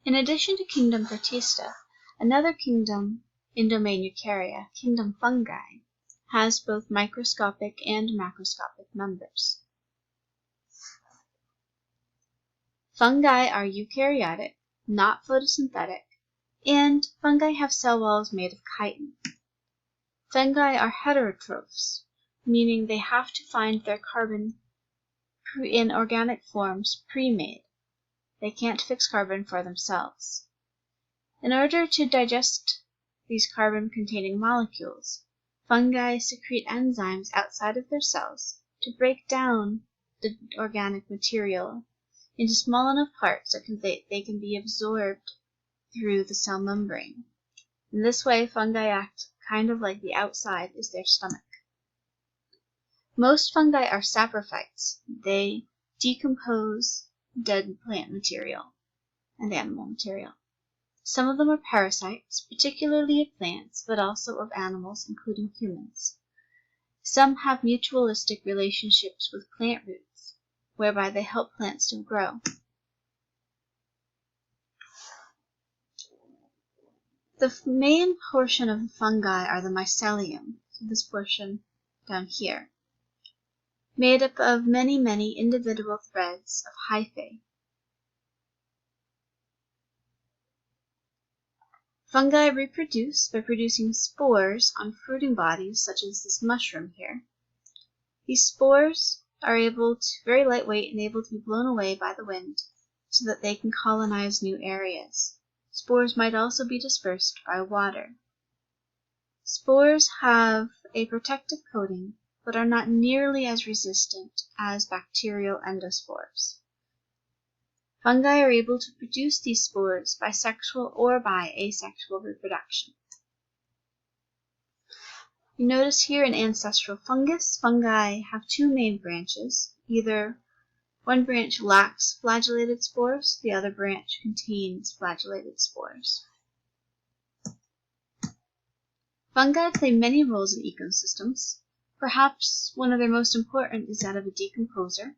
In addition to kingdom Protista, another kingdom in domain Eukarya, kingdom Fungi, has both microscopic and macroscopic members. Fungi are eukaryotic, not photosynthetic, and fungi have cell walls made of chitin. Fungi are heterotrophs, meaning they have to find their carbon in organic forms pre-made. They can't fix carbon for themselves. In order to digest these carbon-containing molecules, fungi secrete enzymes outside of their cells to break down the organic material into small enough parts that they can be absorbed through the cell membrane. In this way, fungi act kind of like the outside is their stomach. Most fungi are saprophytes. They decompose dead plant material and animal material. Some of them are parasites, particularly of plants, but also of animals, including humans. Some have mutualistic relationships with plant roots, whereby they help plants to grow. The main portion of the fungi are the mycelium, so this portion down here, made up of many individual threads of hyphae. Fungi reproduce by producing spores on fruiting bodies, such as this mushroom here. These spores are very lightweight and able to be blown away by the wind so that they can colonize new areas. Spores might also be dispersed by water. Spores have a protective coating, but are not nearly as resistant as bacterial endospores. Fungi are able to produce these spores by sexual or by asexual reproduction. You notice here in ancestral fungus, fungi have two main branches. Either one branch lacks flagellated spores, the other branch contains flagellated spores. Fungi play many roles in ecosystems. Perhaps one of their most important is that of a decomposer.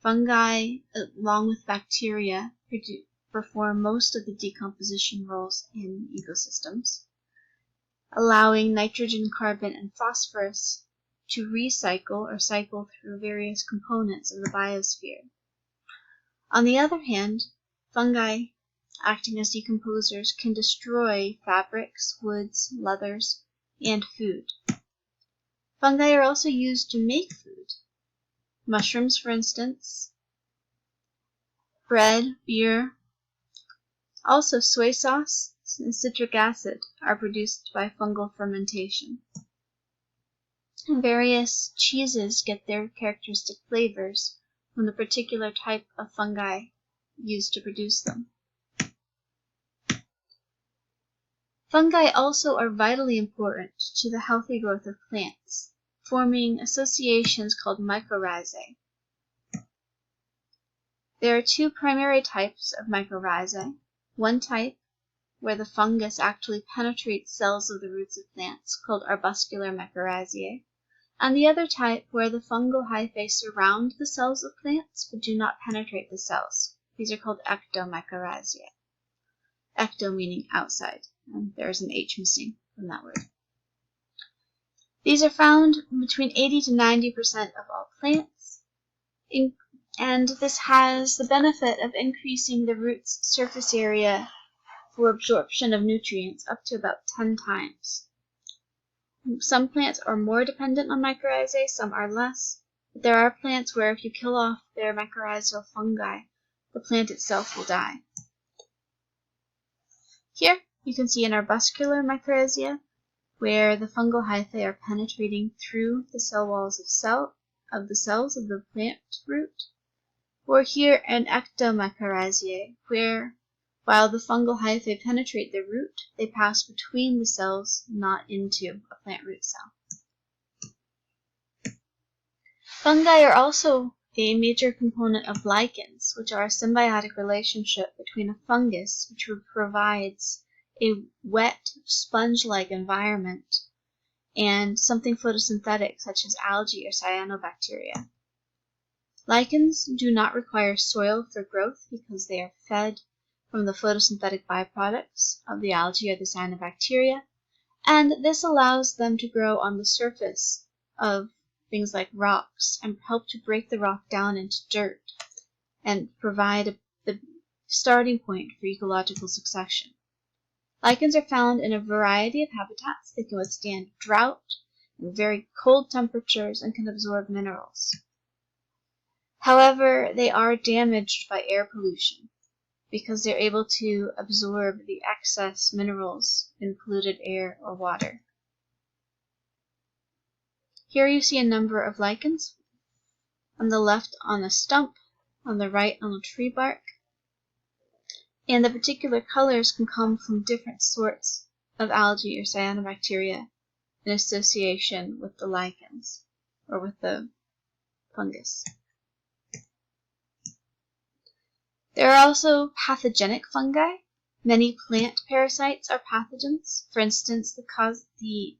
Fungi, along with bacteria, perform most of the decomposition roles in ecosystems, allowing nitrogen, carbon, and phosphorus to recycle or cycle through various components of the biosphere. On the other hand, fungi, acting as decomposers, can destroy fabrics, woods, leathers, and food. Fungi are also used to make food. Mushrooms, for instance, bread, beer, also soy sauce and citric acid are produced by fungal fermentation. And various cheeses get their characteristic flavors from the particular type of fungi used to produce them. Fungi also are vitally important to the healthy growth of plants, forming associations called mycorrhizae. There are two primary types of mycorrhizae. One type, where the fungus actually penetrates cells of the roots of plants, called arbuscular mycorrhizae, and the other type, where the fungal hyphae surround the cells of plants but do not penetrate the cells. These are called ectomycorrhizae. Ecto meaning outside, and there's an H missing from that word. These are found between 80 to 90% of all plants, and this has the benefit of increasing the root's surface area for absorption of nutrients up to about 10 times. Some plants are more dependent on mycorrhizae, some are less, but there are plants where if you kill off their mycorrhizal fungi, the plant itself will die. Here you can see an arbuscular mycorrhizae, where the fungal hyphae are penetrating through the cell walls of the cells of the plant root, or here an ectomycorrhizae, where while the fungal hyphae penetrate the root, they pass between the cells, not into a plant root cell. Fungi are also a major component of lichens, which are a symbiotic relationship between a fungus, which provides a wet, sponge-like environment, and something photosynthetic, such as algae or cyanobacteria. Lichens do not require soil for growth because they are fed from the photosynthetic byproducts of the algae or the cyanobacteria, and this allows them to grow on the surface of things like rocks and help to break the rock down into dirt and provide the starting point for ecological succession. Lichens are found in a variety of habitats. They can withstand drought and very cold temperatures and can absorb minerals. However, they are damaged by air pollution because they're able to absorb the excess minerals in polluted air or water. Here you see a number of lichens. On the left on a stump, on the right on a tree bark. And the particular colors can come from different sorts of algae or cyanobacteria in association with the lichens or with the fungus. There are also pathogenic fungi. Many plant parasites are pathogens. For instance, the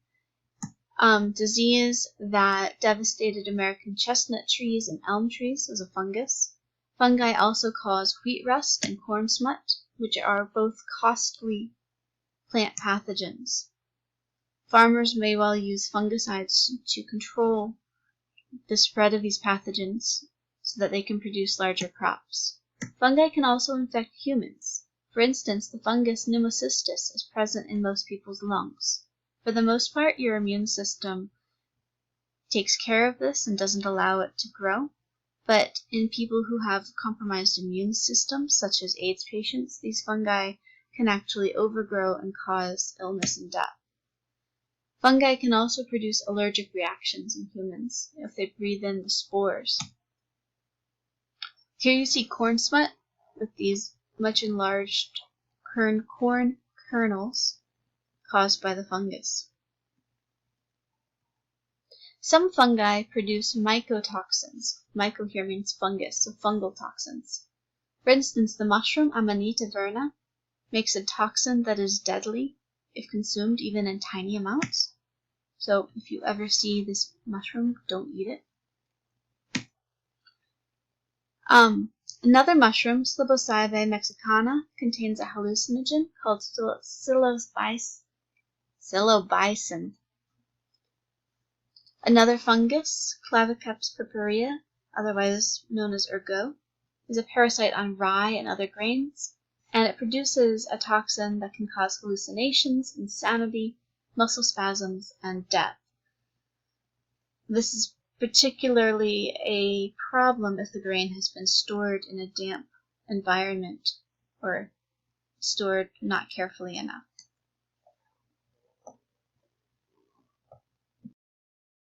disease that devastated American chestnut trees and elm trees was a fungus. Fungi also cause wheat rust and corn smut, which are both costly plant pathogens. Farmers may well use fungicides to control the spread of these pathogens so that they can produce larger crops. Fungi can also infect humans. For instance, the fungus pneumocystis is present in most people's lungs. For the most part, your immune system takes care of this and doesn't allow it to grow. But in people who have compromised immune systems, such as AIDS patients, these fungi can actually overgrow and cause illness and death. Fungi can also produce allergic reactions in humans if they breathe in the spores. Here you see corn smut with these much enlarged corn kernels caused by the fungus. Some fungi produce mycotoxins. Myco here means fungus, so fungal toxins. For instance, the mushroom Amanita verna makes a toxin that is deadly if consumed even in tiny amounts. So if you ever see this mushroom, don't eat it. Another mushroom, Psilocybin mexicana, contains a hallucinogen called psilocybin. Another fungus, Claviceps purpurea, otherwise known as ergot, is a parasite on rye and other grains, and it produces a toxin that can cause hallucinations, insanity, muscle spasms, and death. This is particularly a problem if the grain has been stored in a damp environment or stored not carefully enough.